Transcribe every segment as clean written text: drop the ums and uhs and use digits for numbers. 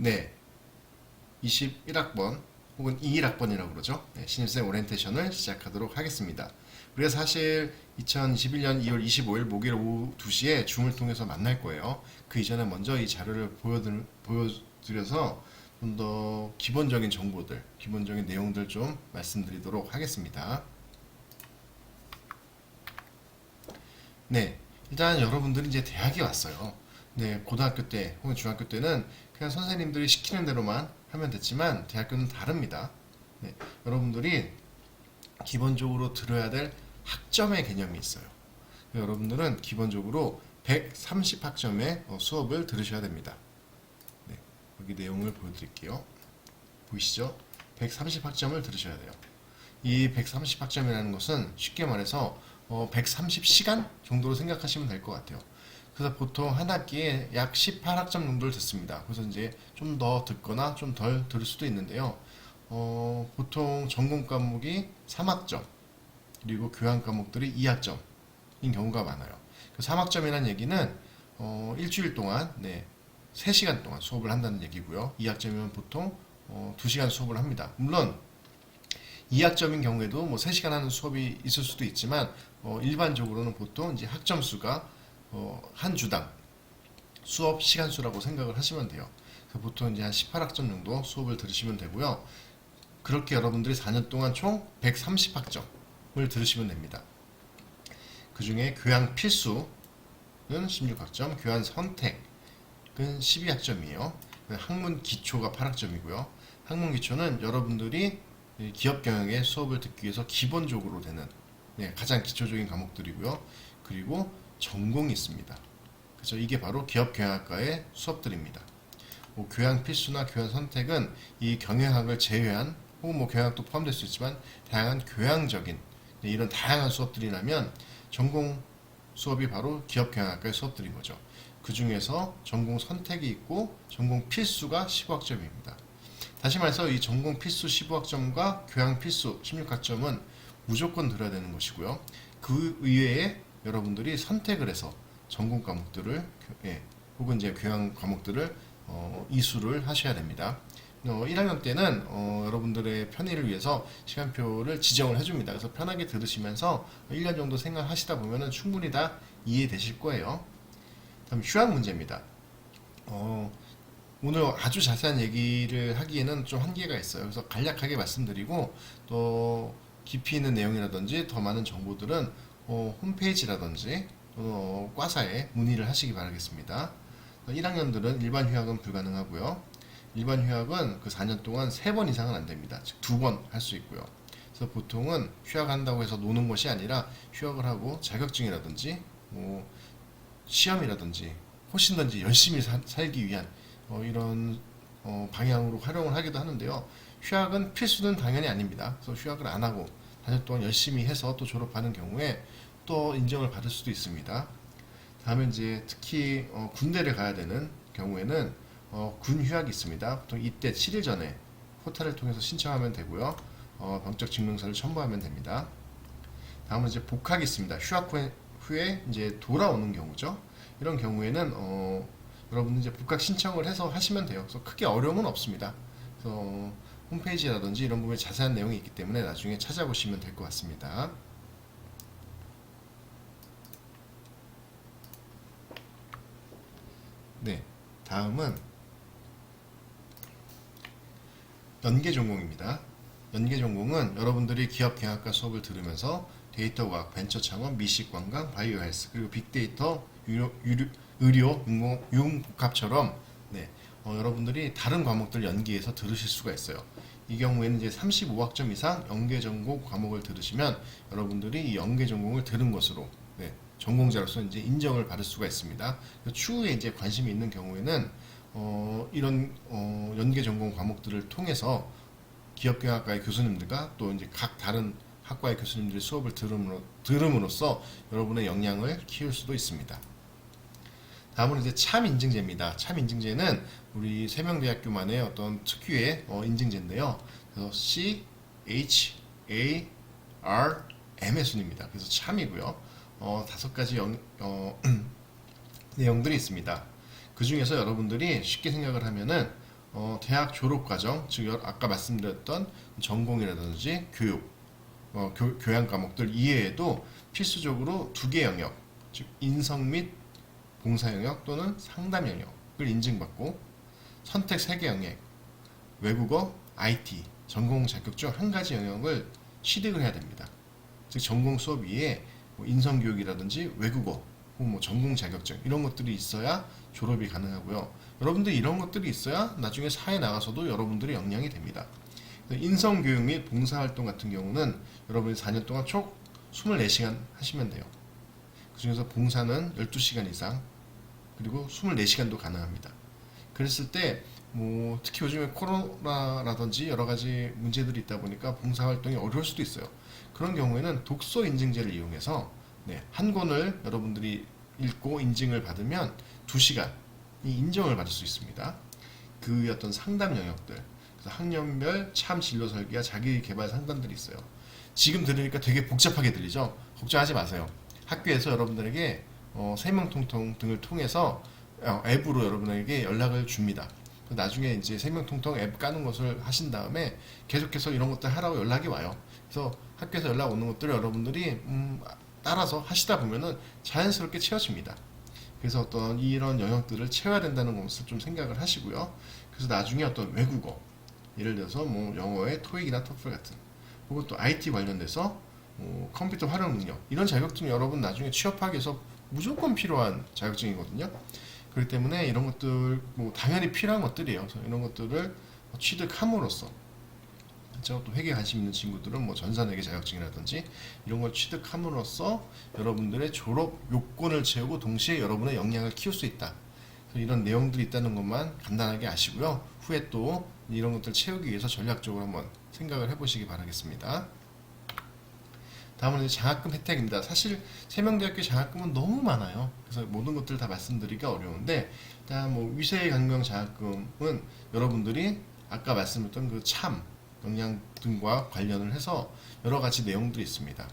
네, 21학번 혹은 21학번이라고 그러죠. 네, 신입생 오리엔테이션을 시작하도록 하겠습니다. 그래서 사실 2021년 2월 25일 목요일 오후 2시에 줌을 통해서 만날 거예요. 그 이전에 먼저 이 자료를 보여드려서 좀 더 기본적인 정보들, 기본적인 내용들 좀 말씀드리도록 하겠습니다. 네, 일단 여러분들이 이제 대학에 왔어요. 네, 고등학교 때 혹은 중학교 때는 그냥 선생님들이 시키는 대로만 하면 됐지만 대학교는 다릅니다. 네, 여러분들이 기본적으로 들어야 될 학점의 개념이 있어요. 여러분들은 기본적으로 130학점의 수업을 들으셔야 됩니다. 네, 여기 내용을 보여드릴게요. 보이시죠? 130학점을 들으셔야 돼요. 이 130학점이라는 것은 쉽게 말해서 130시간 정도로 생각하시면 될 것 같아요. 그래서 보통 한 학기에 약 18학점 정도를 듣습니다. 그래서 이제 좀 더 듣거나 좀 덜 들을 수도 있는데요. 보통 전공 과목이 3학점, 그리고 교양 과목들이 2학점인 경우가 많아요. 그 3학점이라는 얘기는 일주일 동안 3시간 동안 수업을 한다는 얘기고요. 2학점이면 보통 2시간 수업을 합니다. 물론 2학점인 경우에도 뭐 3시간 하는 수업이 있을 수도 있지만 일반적으로는 보통 이제 학점 수가 한 주당 수업 시간 수라고 생각을 하시면 돼요. 그래서 보통 이제 한 18학점 정도 수업을 들으시면 되고요. 그렇게 여러분들이 4년 동안 총 130학점을 들으시면 됩니다. 그 중에 교양 필수는 16학점, 교양 선택은 12학점이에요. 학문 기초가 8학점이고요. 학문 기초는 여러분들이 기업 경영의 수업을 듣기 위해서 기본적으로 되는 가장 기초적인 과목들이고요. 그리고 전공이 있습니다. 그래서 이게 바로 기업 경영학과의 수업들입니다. 뭐 교양 필수나 교양 선택은 이 경영학을 제외한 혹은 뭐 경영학도 포함될 수 있지만 다양한 교양적인 이런 다양한 수업들이라면 전공 수업이 바로 기업 경영학과의 수업들인 거죠. 그 중에서 전공 선택이 있고 전공 필수가 15학점입니다. 다시 말해서 이 전공 필수 15학점과 교양 필수 16학점은 무조건 들어야 되는 것이고요. 그 이외에 여러분들이 선택을 해서 전공 과목들을 혹은 이제 교양 과목들을 이수를 하셔야 됩니다. 1학년 때는 여러분들의 편의를 위해서 시간표를 지정을 해줍니다. 그래서 편하게 들으시면서 1년 정도 생각하시다 보면 충분히 다 이해되실 거예요. 다음 휴학 문제입니다. 오늘 아주 자세한 얘기를 하기에는 좀 한계가 있어요. 그래서 간략하게 말씀드리고 또 깊이 있는 내용이라든지 더 많은 정보들은 홈페이지라든지 과사에 문의를 하시기 바라겠습니다. 1학년들은 일반 휴학은 불가능하고요. 일반 휴학은 그 4년 동안 3번 이상은 안 됩니다. 즉 2번 할 수 있고요. 그래서 보통은 휴학한다고 해서 노는 것이 아니라 휴학을 하고 자격증이라든지 뭐 시험이라든지 훨씬 더 이제 열심히 살기 위한 이런 방향으로 활용을 하기도 하는데요. 휴학은 필수는 당연히 아닙니다. 그래서 휴학을 안 하고 4년 동안 열심히 해서 또 졸업하는 경우에 또 인정을 받을 수도 있습니다. 다음에 이제 특히 군대를 가야 되는 경우에는 군 휴학이 있습니다. 보통 이때 7일 전에 포탈을 통해서 신청하면 되고요. 병적 증명서를 첨부하면 됩니다. 다음은 이제 복학이 있습니다. 휴학 후에 이제 돌아오는 경우죠. 이런 경우에는 여러분들 이제 복학 신청을 해서 하시면 돼요. 그래서 크게 어려움은 없습니다. 그래서 홈페이지라든지 이런 부분에 자세한 내용이 있기 때문에 나중에 찾아보시면 될 것 같습니다. 네, 다음은 연계 전공입니다. 연계 전공은 여러분들이 기업 경영학과 수업을 들으면서 데이터 과학, 벤처 창업, 미식 관광, 바이오 헬스, 그리고 빅데이터, 의료, 융복합처럼 여러분들이 다른 과목들 연계해서 들으실 수가 있어요. 이 경우에는 이제 35학점 이상 연계 전공 과목을 들으시면 여러분들이 이 연계 전공을 들은 것으로 전공자로서 이제 인정을 받을 수가 있습니다. 추후에 이제 관심이 있는 경우에는 이런 연계 전공 과목들을 통해서 기업경영학과의 교수님들과 또 이제 각 다른 학과의 교수님들의 수업을 들음으로써 여러분의 역량을 키울 수도 있습니다. 다음은 이제 참인증제입니다. 참인증제는 우리 세명대학교만의 어떤 특유의 인증제인데요. 그래서 C, H, A, R, M의 순입니다. 그래서 참이고요. 5가지 내용들이 있습니다. 그 중에서 여러분들이 쉽게 생각을 하면은 대학 졸업 과정, 즉 아까 말씀드렸던 전공이라든지 교육, 교양 과목들 이외에도 필수적으로 두 개 영역, 즉 인성 및 봉사 영역 또는 상담 영역을 인증받고 선택 세 개 영역, 외국어, IT, 전공 자격 중 한 가지 영역을 취득을 해야 됩니다. 즉 전공 수업 위에 뭐 인성교육이라든지 외국어, 혹은 뭐 전공 자격증 이런 것들이 있어야 졸업이 가능하고요. 여러분들이 이런 것들이 있어야 나중에 사회 나가서도 여러분들이 역량이 됩니다. 인성교육 및 봉사활동 같은 경우는 여러분이 4년 동안 총 24시간 하시면 돼요. 그 중에서 봉사는 12시간 이상, 그리고 24시간도 가능합니다. 그랬을 때 뭐 특히 요즘에 코로나라든지 여러 가지 문제들이 있다 보니까 봉사활동이 어려울 수도 있어요. 그런 경우에는 독서 인증제를 이용해서 한 권을 여러분들이 읽고 인증을 받으면 2시간이 인정을 받을 수 있습니다. 그 어떤 상담 영역들, 그래서 학년별 참 진로 설계와 자기 개발 상담들이 있어요. 지금 들으니까 되게 복잡하게 들리죠? 걱정하지 마세요. 학교에서 여러분들에게 세명통통 등을 통해서 앱으로 여러분에게 연락을 줍니다. 나중에 이제 세명통통 앱 까는 것을 하신 다음에 계속해서 이런 것들 하라고 연락이 와요. 그래서 학교에서 연락 오는 것들을 여러분들이 따라서 하시다 보면은 자연스럽게 채워집니다. 그래서 어떤 이런 영역들을 채워야 된다는 것을 좀 생각을 하시고요. 그래서 나중에 어떤 외국어, 예를 들어서 뭐 영어의 토익이나 토플 같은, 혹은 또 IT 관련돼서 컴퓨터 활용 능력, 이런 자격증 여러분 나중에 취업하기 위해서 무조건 필요한 자격증이거든요. 그렇기 때문에 이런 것들 뭐 당연히 필요한 것들이에요. 그래서 이런 것들을 취득함으로써, 또 회계 관심 있는 친구들은 뭐 전산회계 자격증이라든지 이런 걸 취득함으로써 여러분들의 졸업 요건을 채우고 동시에 여러분의 역량을 키울 수 있다. 이런 내용들이 있다는 것만 간단하게 아시고요. 후에 또 이런 것들 채우기 위해서 전략적으로 한번 생각을 해보시기 바라겠습니다. 다음은 이제 장학금 혜택입니다. 사실 세명대학교 장학금은 너무 많아요. 그래서 모든 것들을 다 말씀드리기가 어려운데, 일단 뭐 위세강명 장학금은 여러분들이 아까 말씀드렸던 그 참 역량 등과 관련을 해서 여러 가지 내용들이 있습니다.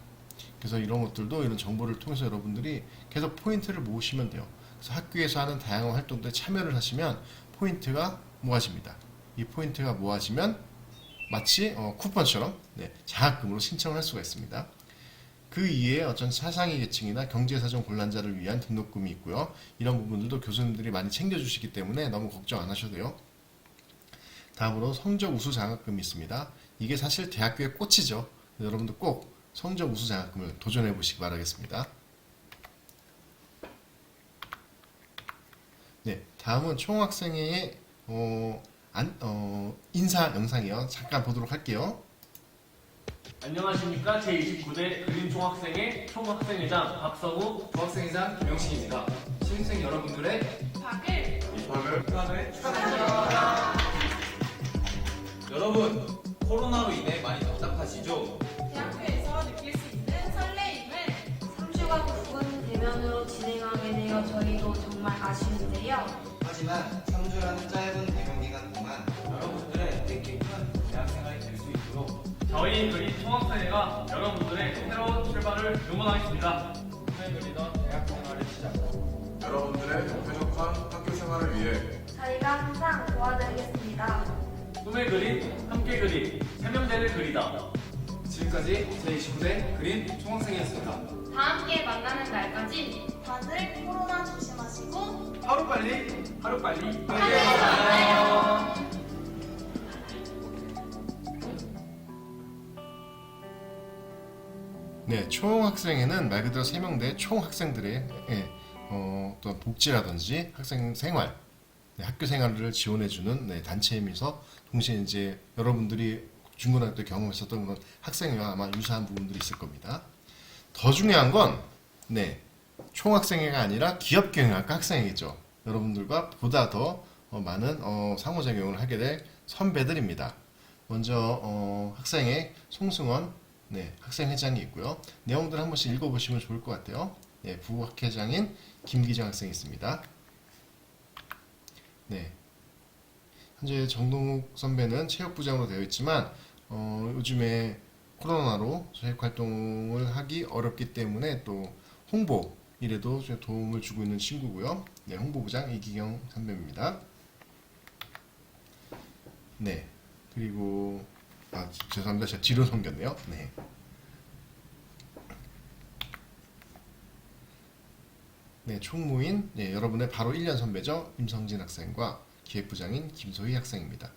그래서 이런 것들도 이런 정보를 통해서 여러분들이 계속 포인트를 모으시면 돼요. 그래서 학교에서 하는 다양한 활동들에 참여를 하시면 포인트가 모아집니다. 이 포인트가 모아지면 마치 쿠폰처럼 장학금으로 신청을 할 수가 있습니다. 그 이외에 어떤 차상위 계층이나 경제사정 곤란자를 위한 등록금이 있고요. 이런 부분들도 교수님들이 많이 챙겨주시기 때문에 너무 걱정 안 하셔도 돼요. 다음으로 성적 우수 장학금이 있습니다. 이게 사실 대학교의 꽃이죠. 여러분들 꼭 성적 우수 장학금을 도전해 보시기 바라겠습니다. 네, 다음은 총학생회의 인사 영상이요. 잠깐 보도록 할게요. 안녕하십니까. 제29대 그림총학생회 총학생회장 박성우 중학생회장 김영식입니다. 신입생 여러분들의 입학을 축하드립니다. 여러분, 코로나로 인해 많이 답답하시죠? 대학교에서 느낄 수 있는 설레임을 3주간 굵은 대면으로 진행하게 되어 저희도 정말 아쉬운데요. 하지만 3주라는 짧은 대면 기간 동안 여러분들의 뜻깊은 대학생활이 될 수 있도록 저희 그림 총학생회가 여러분들의 새로운 출발을 응원하겠습니다. 꿈에 그리던 대학생활을 시작. 여러분들의 쾌적한 학교 생활을 위해 저희가 항상 도와드리겠습니다. 꿈의 그림, 함께 그림, 세명대를 그리다. 지금까지 제29대 그린 총학생이었습니다. 다 함께 만나는 날까지 다들 코로나 조심하시고 하루빨리 함께 만나요. 네, 총학생회는 말 그대로 세명대 총학생들의 어떤 복지라든지 학생 생활, 학교 생활을 지원해주는 단체이면서 동시에 이제 여러분들이 중고등학교 때 경험했었던 그런 학생회와 아마 유사한 부분들이 있을 겁니다. 더 중요한 건 총학생회가 아니라 기업경영학과 학생회겠죠. 여러분들과 보다 더 많은 상호작용을 하게 될 선배들입니다. 먼저 학생회 송승원 학생회장이 있고요. 내용들 한 번씩 읽어보시면 좋을 것 같아요. 부학회장인 김기정 학생이 있습니다. 현재 정동욱 선배는 체육부장으로 되어 있지만 요즘에 코로나로 체육 활동을 하기 어렵기 때문에 또 홍보 일에도 도움을 주고 있는 친구고요. 홍보부장 이기경 선배입니다. 네. 그리고 죄송합니다. 제가 뒤로 넘겼네요. 네. 네, 총무인 여러분의 바로 1년 선배죠. 임성진 학생과 기획부장인 김소희 학생입니다.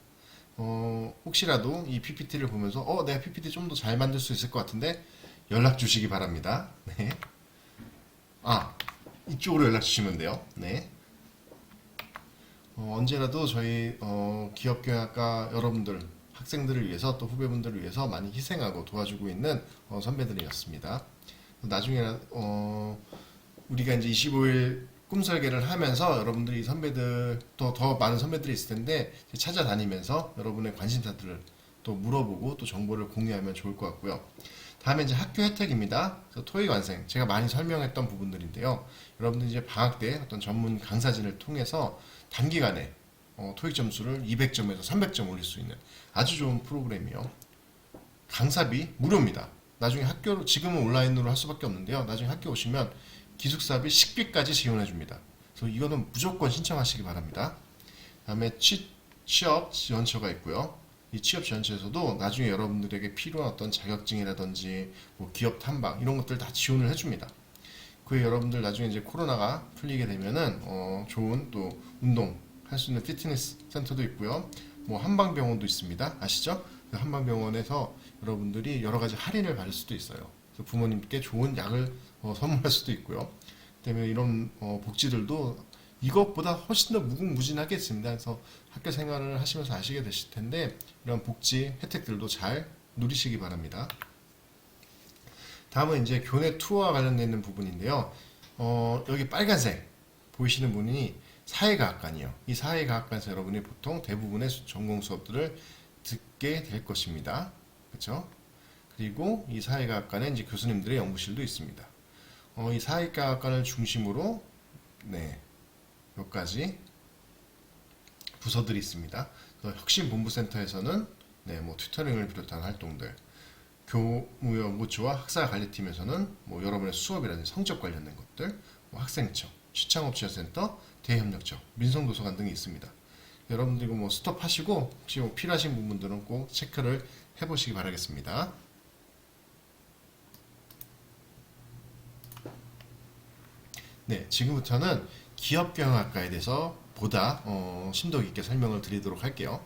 혹시라도 이 PPT를 보면서 내가 PPT 좀 더 잘 만들 수 있을 것 같은데 연락 주시기 바랍니다. 네. 이쪽으로 연락 주시면 돼요. 네. 언제라도 저희 기업경영학과 여러분들, 학생들을 위해서 또 후배분들을 위해서 많이 희생하고 도와주고 있는 선배들이었습니다. 나중에 우리가 이제 25일 꿈설계를 하면서 여러분들이 선배들 또 더 많은 선배들이 있을 텐데 찾아다니면서 여러분의 관심사들을 또 물어보고 또 정보를 공유하면 좋을 것 같고요. 다음에 이제 학교 혜택입니다. 토익 완생 제가 많이 설명했던 부분들인데요. 여러분들 이제 방학 때 어떤 전문 강사진을 통해서 단기간에 토익 점수를 200점에서 300점 올릴 수 있는 아주 좋은 프로그램이요. 강사비 무료입니다. 나중에 학교로 지금은 온라인으로 할 수밖에 없는데요. 나중에 학교 오시면 기숙사비, 식비까지 지원해 줍니다. 그래서 이거는 무조건 신청하시기 바랍니다. 다음에 취업 지원처가 있고요. 이 취업 지원처에서도 나중에 여러분들에게 필요한 어떤 자격증이라든지 뭐 기업 탐방 이런 것들 다 지원을 해줍니다. 그 여러분들 나중에 이제 코로나가 풀리게 되면은 좋은 또 운동 할 수 있는 피트니스 센터도 있고요. 뭐 한방병원도 있습니다. 아시죠? 그 한방병원에서 여러분들이 여러 가지 할인을 받을 수도 있어요. 그래서 부모님께 좋은 약을 선물할 수도 있고요. 때문에 이런 복지들도 이것보다 훨씬 더 무궁무진하게 있습니다. 그래서 학교 생활을 하시면서 아시게 되실 텐데 이런 복지 혜택들도 잘 누리시기 바랍니다. 다음은 이제 교내 투어와 관련되어 있는 부분인데요. 여기 빨간색 보이시는 분이 사회과학관이요. 이 사회과학관에서 여러분이 보통 대부분의 전공 수업들을 듣게 될 것입니다. 그렇죠? 그리고 이 사회과학관에 이제 교수님들의 연구실도 있습니다. 이 사회과학관을 중심으로 몇 가지 부서들이 있습니다. 혁신본부센터에서는 뭐 튜터링을 비롯한 활동들, 교무연구소와 학사관리팀에서는 뭐 여러분의 수업이라든지 성적 관련된 것들, 뭐 학생청, 시창업지원센터, 대협력처, 민성도서관 등이 있습니다. 여러분들 이거 뭐 스톱하시고 혹시 뭐 필요하신 부분들은 꼭 체크를 해보시기 바라겠습니다. 네, 지금부터는 기업경영학과에 대해서 보다 심도 깊게 설명을 드리도록 할게요.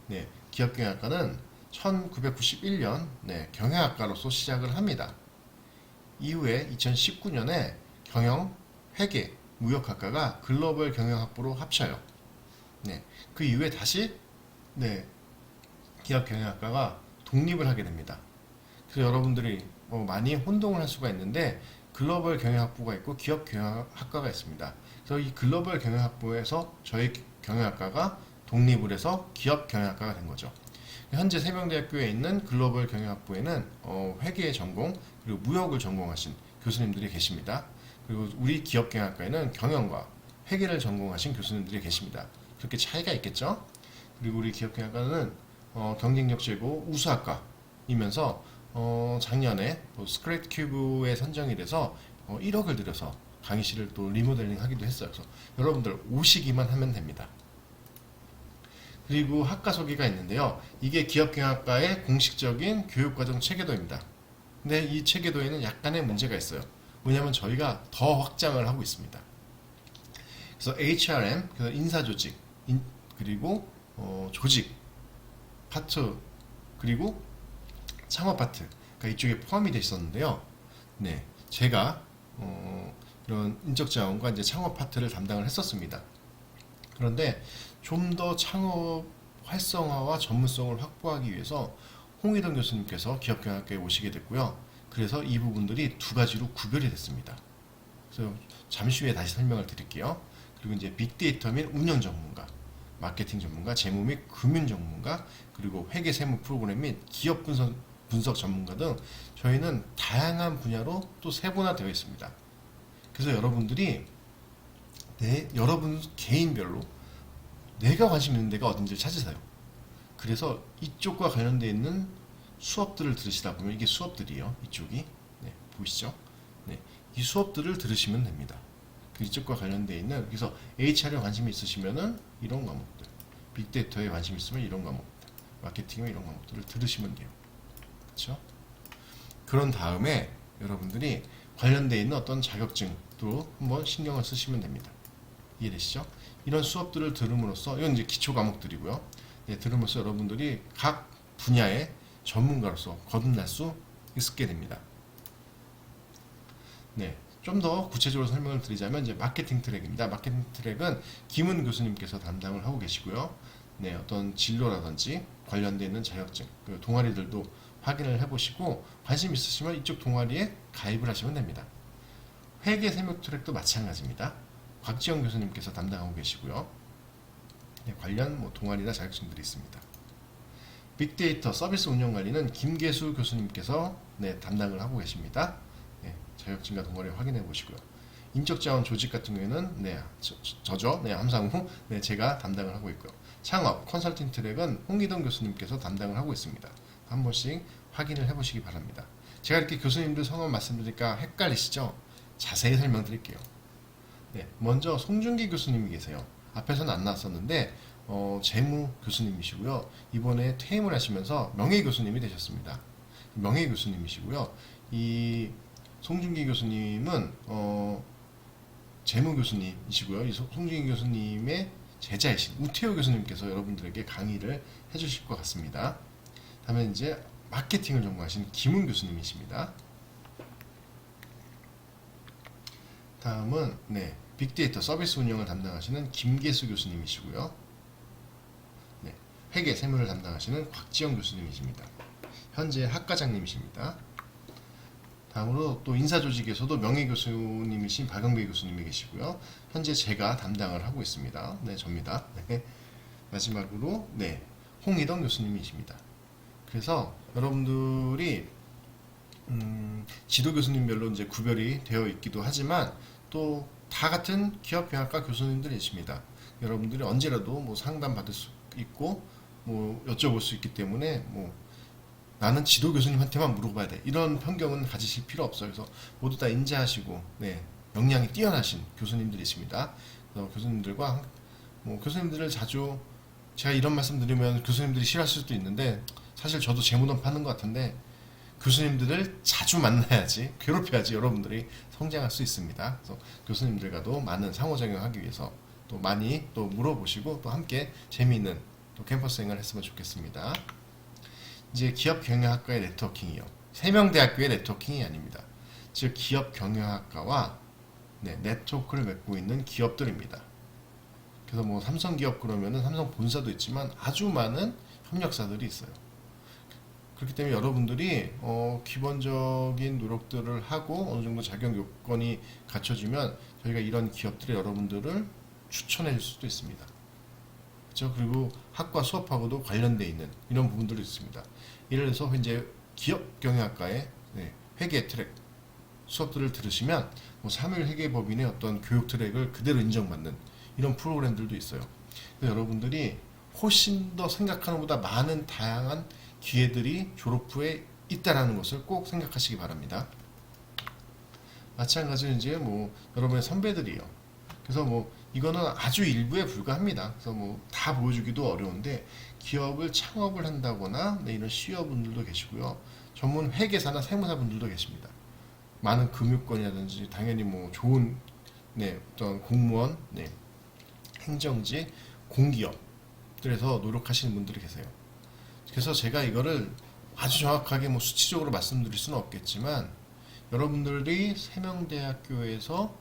네, 기업경영학과는 1991년 경영학과로서 시작을 합니다. 이후에 2019년에 경영, 회계, 무역학과가 글로벌 경영학부로 합쳐요. 네, 그 이후에 다시 기업경영학과가 독립을 하게 됩니다. 그래서 여러분들이 많이 혼동을 할 수가 있는데 글로벌 경영학부가 있고 기업경영학과가 있습니다. 그래서 이 글로벌 경영학부에서 저희 경영학과가 독립을 해서 기업경영학과가 된 거죠. 현재 세명대학교에 있는 글로벌 경영학부에는 회계 전공 그리고 무역을 전공하신 교수님들이 계십니다. 그리고 우리 기업경영학과에는 경영과 회계를 전공하신 교수님들이 계십니다. 그렇게 차이가 있겠죠? 그리고 우리 기업경영학과는 경쟁력 제고 우수학과이면서 작년에 스크래트 큐브에 선정이 돼서 1억을 들여서 강의실을 또 리모델링 하기도 했어요. 그래서 여러분들 오시기만 하면 됩니다. 그리고 학과 소개가 있는데요. 이게 기업경영학과의 공식적인 교육과정 체계도입니다. 근데 이 체계도에는 약간의 문제가 있어요. 왜냐하면 저희가 더 확장을 하고 있습니다. 그래서 HRM, 그래서 인사조직, 그리고 조직 파트, 그리고 창업 파트가 이쪽에 포함이 되어 있었는데요. 네, 제가 이런 인적자원과 이제 창업 파트를 담당을 했었습니다. 그런데 좀 더 창업 활성화와 전문성을 확보하기 위해서 홍희동 교수님께서 기업경영학과에 오시게 됐고요. 그래서 이 부분들이 두 가지로 구별이 됐습니다. 그래서 잠시 후에 다시 설명을 드릴게요. 그리고 이제 빅데이터 및 운영 전문가, 마케팅 전문가, 재무 및 금융 전문가, 그리고 회계 세무 프로그램 및 기업 분석 전문가 등 저희는 다양한 분야로 또 세분화되어 있습니다. 그래서 여러분들이 여러분 개인별로 내가 관심 있는 데가 어딘지를 찾으세요. 그래서 이쪽과 관련되어 있는 수업들을 들으시다 보면 이게 수업들이에요. 이쪽이 보이시죠? 이 수업들을 들으시면 됩니다. 그 이쪽과 관련되어 있는 그래서 HR에 관심이 있으시면은 이런 과목들, 빅데이터에 관심 있으면 이런 과목들, 마케팅 이런 과목들을 들으시면 돼요. 그렇죠? 그런 다음에 여러분들이 관련되어 있는 어떤 자격증도 한번 신경을 쓰시면 됩니다. 이해되시죠? 이런 수업들을 들음으로써 이건 이제 기초 과목들이고요. 네, 들으면서 여러분들이 각 분야의 전문가로서 거듭날 수 있게 됩니다. 네, 좀 더 구체적으로 설명을 드리자면 이제 마케팅 트랙입니다. 마케팅 트랙은 김은 교수님께서 담당을 하고 계시고요. 네, 어떤 진로라든지 관련되어 있는 자격증, 그 동아리들도 확인을 해보시고 관심 있으시면 이쪽 동아리에 가입을 하시면 됩니다. 회계 세무 트랙도 마찬가지입니다. 곽지영 교수님께서 담당하고 계시고요. 네, 관련 뭐 동아리나 자격증들이 있습니다. 빅데이터 서비스 운영 관리는 김계수 교수님께서 네, 담당을 하고 계십니다. 네, 자격증과 동아리 확인해 보시고요. 인적자원 조직 같은 경우에는 네, 저죠. 네, 함상우 네, 제가 담당을 하고 있고요. 창업 컨설팅 트랙은 홍기동 교수님께서 담당을 하고 있습니다. 한 번씩 확인을 해보시기 바랍니다. 제가 이렇게 교수님들 성함 말씀드리니까 헷갈리시죠? 자세히 설명드릴게요. 네, 먼저 송중기 교수님이 계세요. 앞에서는 안 나왔었는데 재무 교수님이시고요. 이번에 퇴임을 하시면서 명예 교수님이 되셨습니다. 명예 교수님이시고요. 이 송중기 교수님은 재무 교수님이시고요. 이 송중기 교수님의 제자이신 우태호 교수님께서 여러분들에게 강의를 해주실 것 같습니다. 다음에 이제 마케팅을 전공하신 김은 교수님이십니다. 다음은 네, 빅데이터 서비스 운영을 담당하시는 김계수 교수님이시고요. 네, 회계 세무를 담당하시는 곽지영 교수님이십니다. 현재 학과장님이십니다. 다음으로 또 인사조직에서도 명예교수님이신 박영배 교수님이 계시고요. 현재 제가 담당을 하고 있습니다. 네, 접니다. 네. 마지막으로 네, 홍희동 교수님이십니다. 그래서 여러분들이 지도 교수님별로 이제 구별이 되어 있기도 하지만 또 다 같은 기업경영학과 교수님들이십니다. 여러분들이 언제라도 뭐 상담 받을 수 있고 뭐 여쭤볼 수 있기 때문에 뭐 나는 지도 교수님한테만 물어봐야 돼 이런 편견은 가지실 필요 없어요. 그래서 모두 다 인자하시고 네, 역량이 뛰어나신 교수님들이십니다. 그래서 교수님들과 뭐 교수님들을 자주 제가 이런 말씀 드리면 교수님들이 싫어하실 수도 있는데 사실 저도 재무덤 파는 것 같은데 교수님들을 자주 만나야지 괴롭혀야지 여러분들이 성장할 수 있습니다. 그래서 교수님들과도 많은 상호작용하기 위해서 또 많이 또 물어보시고 또 함께 재미있는 또 캠퍼스 생활을 했으면 좋겠습니다. 이제 기업경영학과의 네트워킹이요. 세명대학교의 네트워킹이 아닙니다. 즉 기업경영학과와 네, 네트워크를 맺고 있는 기업들입니다. 그래서 뭐 삼성기업 그러면은 삼성 본사도 있지만 아주 많은 협력사들이 있어요. 그렇기 때문에 여러분들이 기본적인 노력들을 하고 어느 정도 자격 요건이 갖춰지면 저희가 이런 기업들의 여러분들을 추천해 줄 수도 있습니다. 그렇죠? 그리고 학과 수업하고도 관련되어 있는 이런 부분들이 있습니다. 예를 들어서 이제 기업경영학과의 네, 회계 트랙 수업들을 들으시면 뭐 3일 회계법인의 어떤 교육 트랙을 그대로 인정받는 이런 프로그램들도 있어요. 그래서 여러분들이 훨씬 더 생각하는 것보다 많은 다양한 기회들이 졸업 후에 있다라는 것을 꼭 생각하시기 바랍니다. 마찬가지로 이제 뭐 여러분의 선배들이요. 그래서 뭐 이거는 아주 일부에 불과합니다. 그래서 뭐 다 보여주기도 어려운데 기업을 창업을 한다거나 네, 이런 CEO분들도 계시고요. 전문 회계사나 세무사 분들도 계십니다. 많은 금융권이라든지 당연히 뭐 좋은 네, 어떤 공무원, 네, 행정직, 공기업들에서 노력하시는 분들이 계세요. 그래서 제가 이거를 아주 정확하게 뭐 수치적으로 말씀드릴 수는 없겠지만 여러분들이 세명대학교에서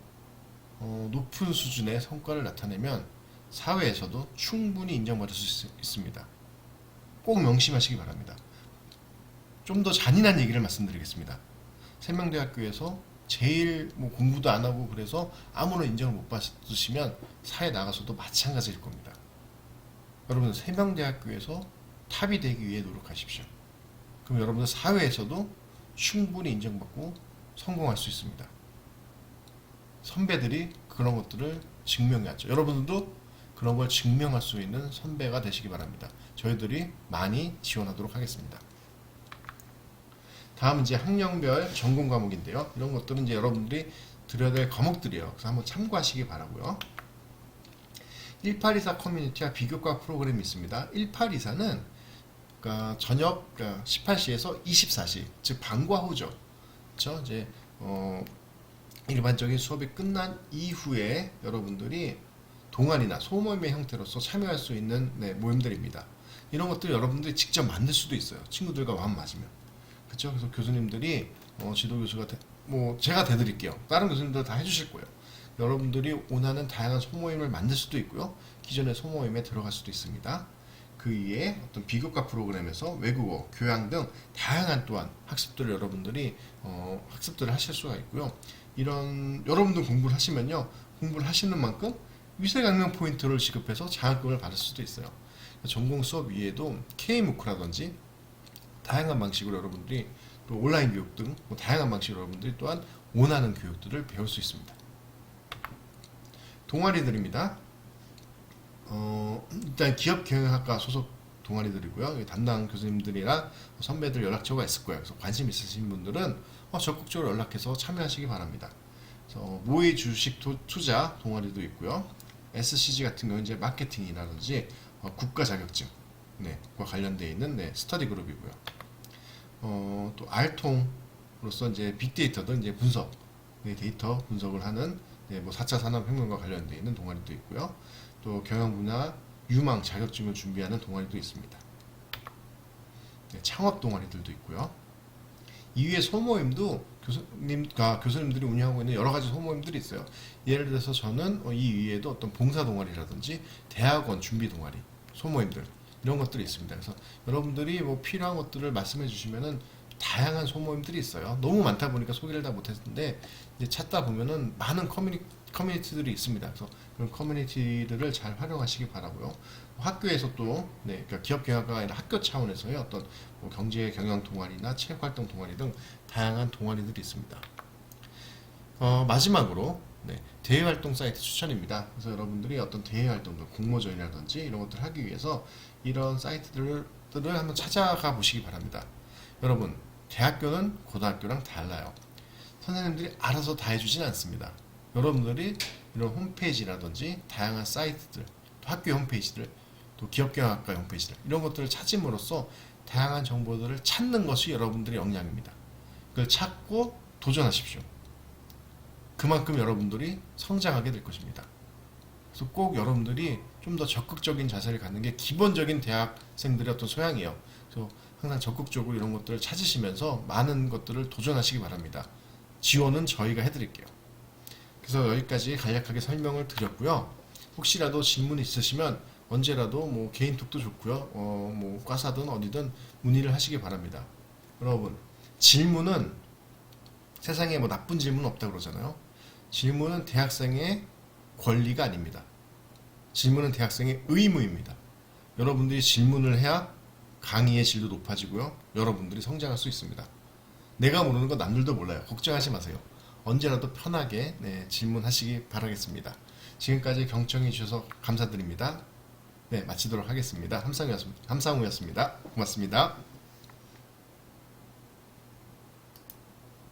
높은 수준의 성과를 나타내면 사회에서도 충분히 인정받을 수 있습니다. 꼭 명심하시기 바랍니다. 좀 더 잔인한 얘기를 말씀드리겠습니다. 세명대학교에서 제일 뭐 공부도 안 하고 그래서 아무런 인정을 못 받으시면 사회 나가서도 마찬가지일 겁니다. 여러분 세명대학교에서 탑이 되기 위해 노력하십시오. 그럼 여러분들 사회에서도 충분히 인정받고 성공할 수 있습니다. 선배들이 그런 것들을 증명해야죠. 여러분들도 그런 걸 증명할 수 있는 선배가 되시기 바랍니다. 저희들이 많이 지원하도록 하겠습니다. 다음 이제 학년별 전공 과목인데요. 이런 것들은 이제 여러분들이 들어야 될 과목들이에요. 그래서 한번 참고하시기 바라고요. 1824 커뮤니티와 비교과 프로그램이 있습니다. 1824는 그러니까 저녁 18시에서 24시, 즉 방과 후죠. 그렇죠? 이제 일반적인 수업이 끝난 이후에 여러분들이 동아리나 소모임의 형태로서 참여할 수 있는 모임들입니다. 이런 것들 여러분들이 직접 만들 수도 있어요. 친구들과 마음 맞으면. 그렇죠? 그래서 교수님들이 지도 교수가 제가 대드릴게요. 다른 교수님들 다 해주실 거예요. 여러분들이 원하는 다양한 소모임을 만들 수도 있고요. 기존의 소모임에 들어갈 수도 있습니다. 그 이외에 어떤 비교과 프로그램에서 외국어, 교양 등 다양한 또한 학습들을 여러분들이 학습들을 하실 수가 있고요. 이런 여러분들 공부를 하시면요, 공부를 하시는 만큼 위세강령 포인트를 지급해서 장학금을 받을 수도 있어요. 전공 수업 위에도 K무크라든지 다양한 방식으로 여러분들이 또 온라인 교육 등 다양한 방식으로 여러분들이 또한 원하는 교육들을 배울 수 있습니다. 동아리들입니다. 일단 기업경영학과 소속 동아리들이고요. 담당 교수님들이랑 선배들 연락처가 있을 거예요. 그래서 관심 있으신 분들은 적극적으로 연락해서 참여하시기 바랍니다. 그래서 모의 주식 투자 동아리도 있고요. SCG 같은 경우는 이제 마케팅이라든지 국가 자격증 과 관련되어 있는 스터디 그룹이고요. 또 R통으로서 이제 빅데이터 등 이제 분석, 데이터 분석을 하는 4차 산업혁명과 관련되어 있는 동아리도 있고요. 또 경영 분야 유망 자격증을 준비하는 동아리도 있습니다. 창업 동아리들도 있고요. 이외에 소모임도 교수님들이 운영하고 있는 여러 가지 소모임들이 있어요. 예를 들어서 저는 이 위에도 어떤 봉사 동아리라든지 대학원 준비 동아리, 소모임들 이런 것들이 있습니다. 그래서 여러분들이 필요한 것들을 말씀해 주시면은 다양한 소모임들이 있어요. 너무 많다 보니까 소개를 다 못했는데 이제 찾다 보면은 많은 커뮤니티들이 있습니다. 그래서 그런 커뮤니티들을 잘 활용하시기 바라고요. 학교에서 또 그러니까 기업경영학과가 아니라 학교 차원에서의 어떤 경제 경영 동아리나 체육활동 동아리 등 다양한 동아리들이 있습니다. 마지막으로 대외활동 사이트 추천입니다. 그래서 여러분들이 어떤 대외활동들, 공모전이라든지 이런 것들을 하기 위해서 이런 사이트들을 한번 찾아가 보시기 바랍니다. 여러분, 대학교는 고등학교랑 달라요. 선생님들이 알아서 다 해주진 않습니다. 여러분들이 이런 홈페이지라든지 다양한 사이트들, 또 학교 홈페이지들, 또 기업경영학과 홈페이지들 이런 것들을 찾음으로써 다양한 정보들을 찾는 것이 여러분들의 역량입니다. 그걸 찾고 도전하십시오. 그만큼 여러분들이 성장하게 될 것입니다. 그래서 꼭 여러분들이 좀 더 적극적인 자세를 갖는 게 기본적인 대학생들의 어떤 소양이에요. 그래서 항상 적극적으로 이런 것들을 찾으시면서 많은 것들을 도전하시기 바랍니다. 지원은 저희가 해드릴게요. 그래서 여기까지 간략하게 설명을 드렸고요. 혹시라도 질문 있으시면 언제라도 개인톡도 좋고요. 과사든 어디든 문의를 하시기 바랍니다. 여러분, 질문은 세상에 나쁜 질문은 없다고 그러잖아요. 질문은 대학생의 권리가 아닙니다. 질문은 대학생의 의무입니다. 여러분들이 질문을 해야 강의의 질도 높아지고요. 여러분들이 성장할 수 있습니다. 내가 모르는 거 남들도 몰라요. 걱정하지 마세요. 언제라도 편하게 질문하시기 바라겠습니다. 지금까지 경청해 주셔서 감사드립니다. 마치도록 하겠습니다. 함상우였습니다. 고맙습니다.